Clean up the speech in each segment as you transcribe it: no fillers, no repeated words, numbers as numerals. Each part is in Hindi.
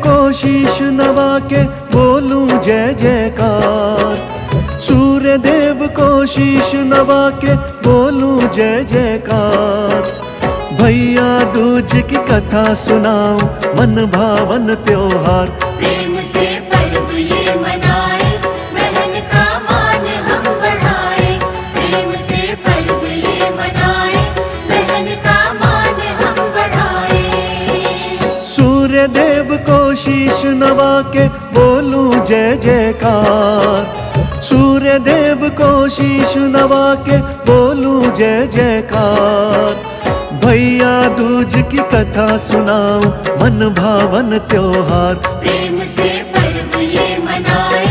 को शीश नवा के बोलूं जय जयकार, सूर्य देव को शीश नवा के बोलूं जय जयकार। भैया दूज की कथा सुनाऊं मन भावन त्योहार, प्रेम से पर्व ये मनाए, बहन का मान हम बढ़ाए। प्रेम से पर्व ये मनाए, बहन का मान हम बढ़ाए। सूर्य देव को शीश नवा के बोलूं जय जयकार, सूर्य देव को शीश नवा के बोलूं जय जयकार। भैया दूज की कथा सुनाऊं मन भावन त्योहार, प्रेम से पर्व ये मनाए,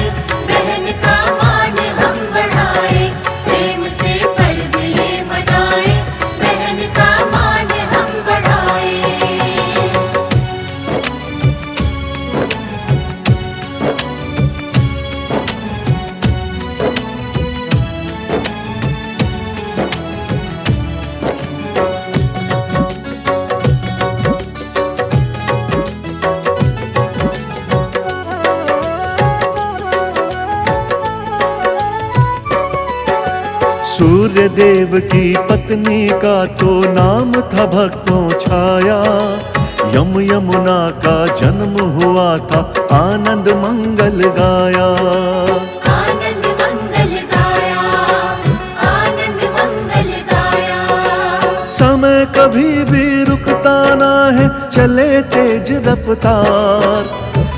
बहन का मान हम बढ़ाए। प्रेम से पर्व ये मनाए, बहन का मान हम बढ़ाए। सूर्य देव की पत्नी का तो नाम था भक्तों छाया, यमुना का जन्म हुआ था आनंद मंगल गाया। आनंद मंगल गाया, आनंद मंगल गाया। समय कभी भी रुकता ना है, चले तेज रफ्तार,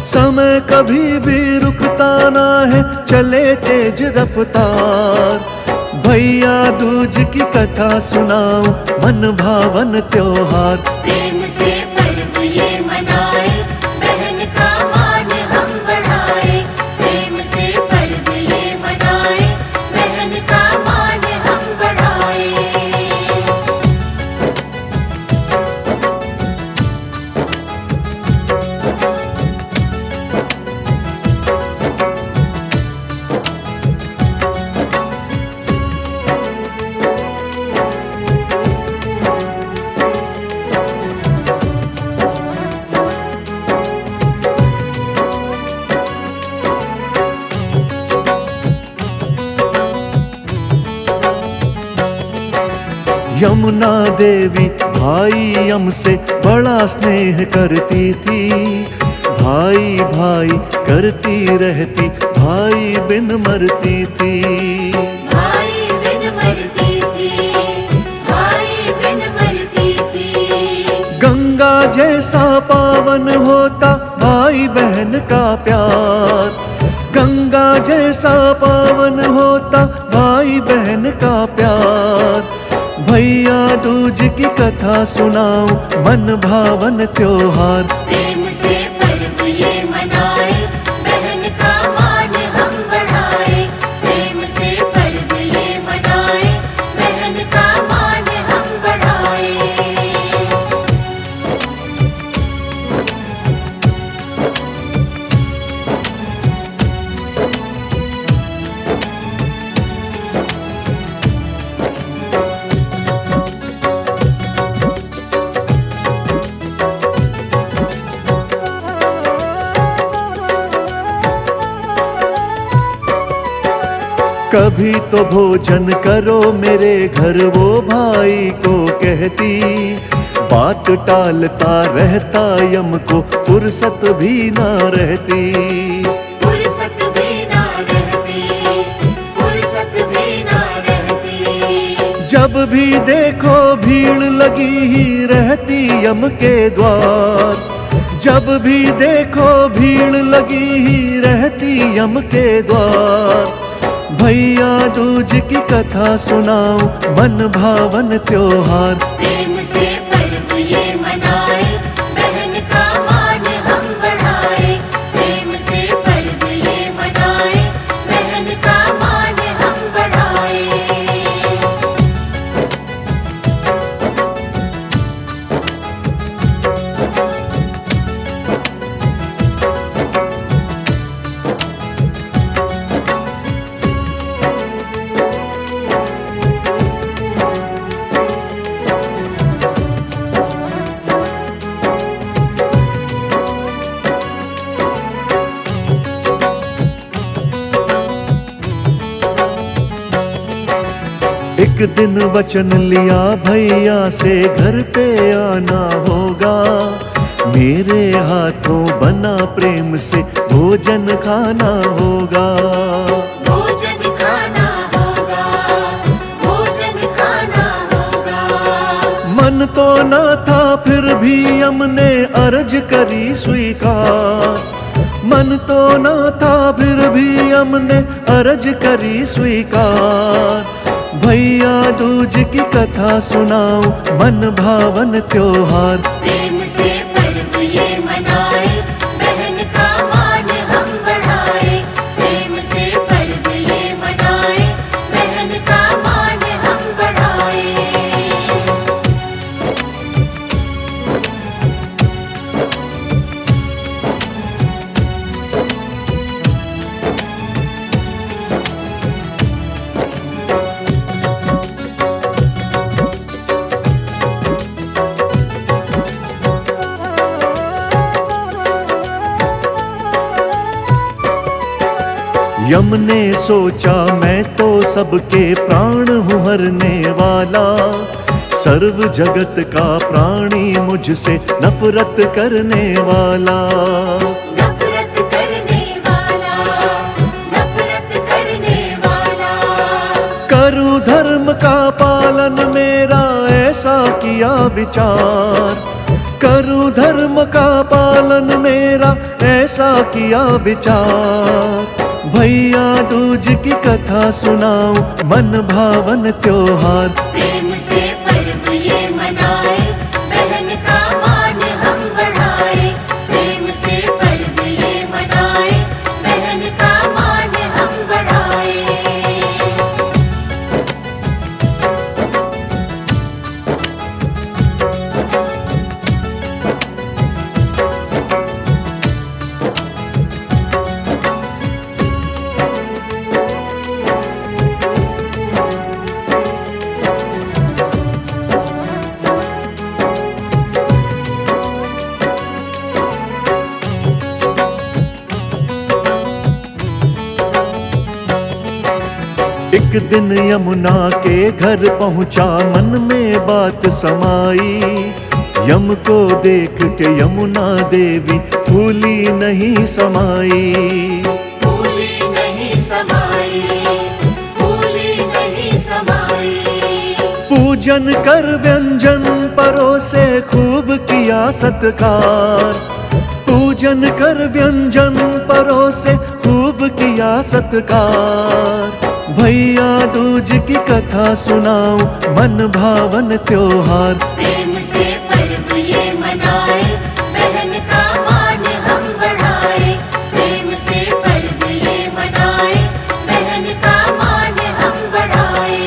समय कभी भी रुकता ना है, चले तेज रफ्तार। भैया दूज की कथा सुनाऊं मन भावन त्योहार, प्रेम से पर्व ये मनाए, बहन का मान हम बढ़ाए। प्रेम से पर्व ये मनाए, बहन का मान हम बढ़ाए। यमुना देवी भाई यम से बड़ा स्नेह करती थी, भाई भाई करती रहती, भाई बिन मरती थी। भाई बिन मरती थी, भाई बिन मरती थी। गंगा जैसा पावन होता भाई बहन का प्यार, गंगा जैसा पावन होता भाई बहन का प्यार। भैया दूज की कथा सुनाऊं मन भावन त्योहार, प्रेम से पर्व ये मनाए, बहन का मान हम बढ़ाए। प्रेम से पर्व ये मनाए, बहन का मान हम बढ़ाए। कभी तो भोजन करो मेरे घर वो भाई को कहती, बात टालता रहता यम को फुर्सत भी ना रहती। फुर्सत भी ना रहती, फुर्सत भी ना रहती। जब भी देखो भीड़ लगी ही रहती यम के द्वार, जब भी देखो भीड़ लगी ही रहती यम के द्वार। भैया दूज की कथा सुनाऊं मन भावन त्योहार, प्रेम से पर्व ये मनाए, बहन का मान हम बढ़ाए। प्रेम से पर्व ये मनाए, बहन का मान हम बढ़ाए। एक दिन वचन लिया भैया से घर पे आना होगा, मेरे हाथों बना प्रेम से भोजन खाना होगा। भोजन खाना होगा, भोजन खाना होगा। मन तो ना था फिर भी हमने अर्ज करी स्वीकार, मन तो ना था फिर भी हमने अर्ज करी स्वीकार। भैया दूज की कथा सुनाओ मन भावन त्योहार, प्रेम से पर्व ये मनाए, बहन का मान हम बढ़ाए। प्रेम से पर्व ये मनाए, बहन का मान हम बढ़ाए। यम ने सोचा मैं तो सबके प्राण हूँ हरने वाला, सर्व जगत का प्राणी मुझसे नफरत करने वाला। नफरत करने वाला, नफरत करने वाला। करूँ धर्म का पालन मेरा ऐसा किया विचार, करूँ धर्म का पालन मेरा ऐसा किया विचार। भैया दूज की कथा सुनाओ मन भावन त्योहार, प्रेम से पर्व ये मनाए, बहन का मान हम बढ़ाए। प्रेम से पर्व ये मनाए, बहन का मान हम बढ़ाए। एक दिन यमुना के घर पहुंचा मन में बात समाई, यम को देख के यमुना देवी फूली नहीं समाई। फूली नहीं समाई, फूली नहीं समाई। पूजन कर व्यंजन परोसे खूब किया सत्कार, पूजन कर व्यंजन परोसे खूब किया सत्कार। भैया दूज की कथा सुनाओ मन भावन त्योहार, प्रेम से पर्व ये मनाए, बहन का मान हम बढ़ाए। प्रेम से पर्व ये मनाए, बहन का मान हम बढ़ाए।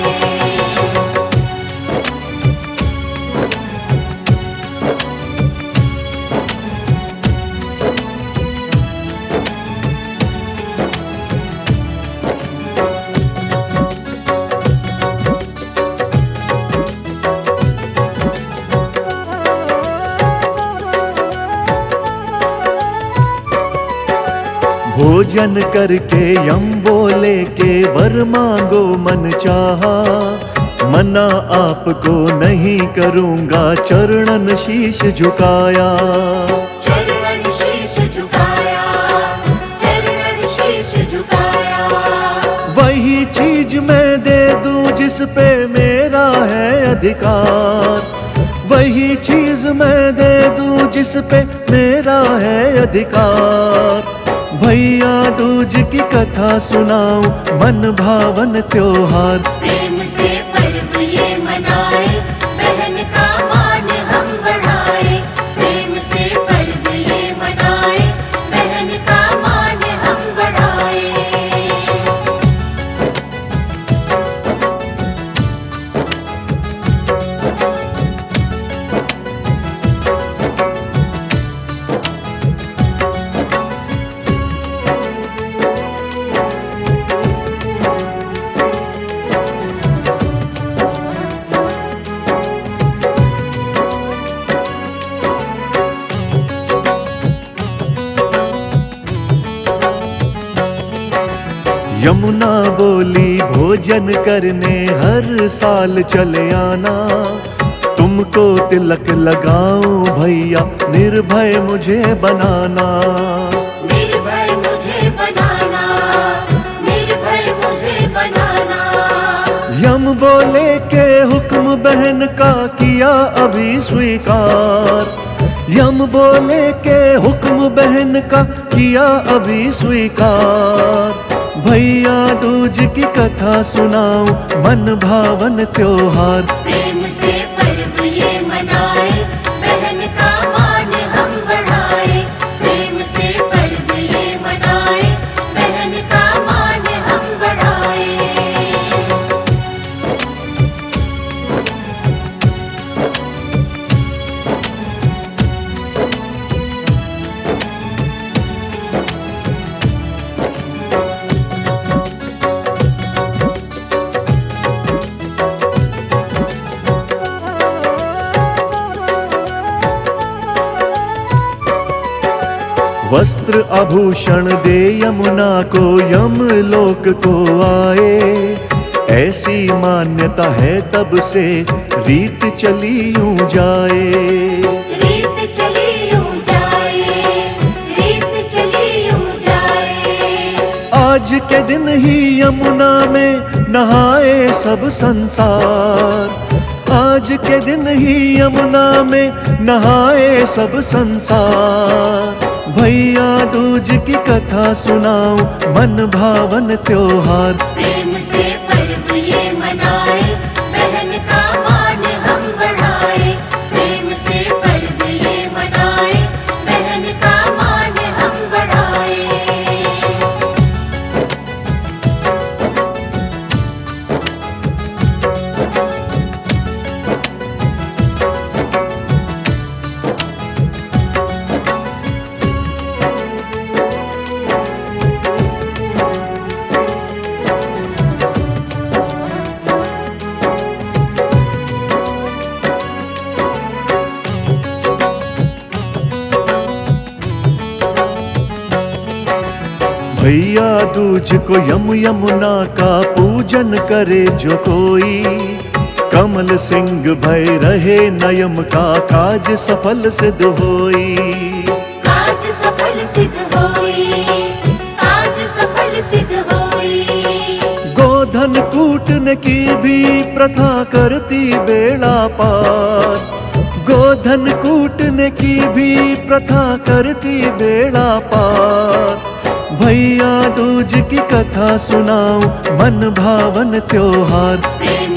भोजन करके यम बोले के वर मांगो मन चाहा, मना आपको नहीं करूँगा चरणन शीश झुकाया। चरणन शीश झुकाया, चरणन शीश झुकाया। वही चीज मैं दे दूं जिस पे मेरा है अधिकार, वही चीज मैं दे दूं जिस पे मेरा है अधिकार। भैया दूज की कथा सुनाओ मन भावन त्योहार, प्रेम से पर्व ये मनाए, बहन का मान हम बढ़ाए। प्रेम से पर्व ये मनाए, बहन का मान हम बढ़ाए। यमुना बोली भोजन करने हर साल चले आना, तुमको तिलक लगाऊं भैया निर्भय मुझे बनाना। निर्भय मुझे बनाना, निर्भय मुझे बनाना। यम बोले के हुक्म बहन का किया अभी स्वीकार, यम बोले के हुक्म बहन का किया अभी स्वीकार। भैया दूज की कथा सुनाऊं मन भावन त्योहार, प्रेम से पर्व ये मनाए, बहन का मान हम बढ़ाए। प्रेम से पर्व ये मनाए, बहन का मान हम बढ़ाए। वस्त्र आभूषण दे यमुना को यमलोक को आए, ऐसी मान्यता है तब से रीत चली यूं जाए। रीत चली यूं जाए, रीत चली यूं जाए। आज के दिन ही यमुना में नहाए सब संसार, आज के दिन ही यमुना में नहाए सब संसार। भैया दूज की कथा सुनाऊं मन भावन त्योहार, प्रेम से पर्व ये मनाए, बहन का मान हम बढ़ाए। प्रेम से पर्व ये मनाए, बहन का मान हम बढ़ाए। भैया दूज को यमुना का पूजन करे जो कोई, कमल सिंह भय रहे नयम का काज सफल सिद्ध होई। काज सफल सिद्ध होई, काज सफल सिद्ध होई। गोधन कूटने की भी प्रथा करती बेड़ा पार, गोधन कूटने की भी प्रथा करती बेड़ा पार। भैया दूज की कथा सुनाऊं मन भावन त्योहार, प्रेम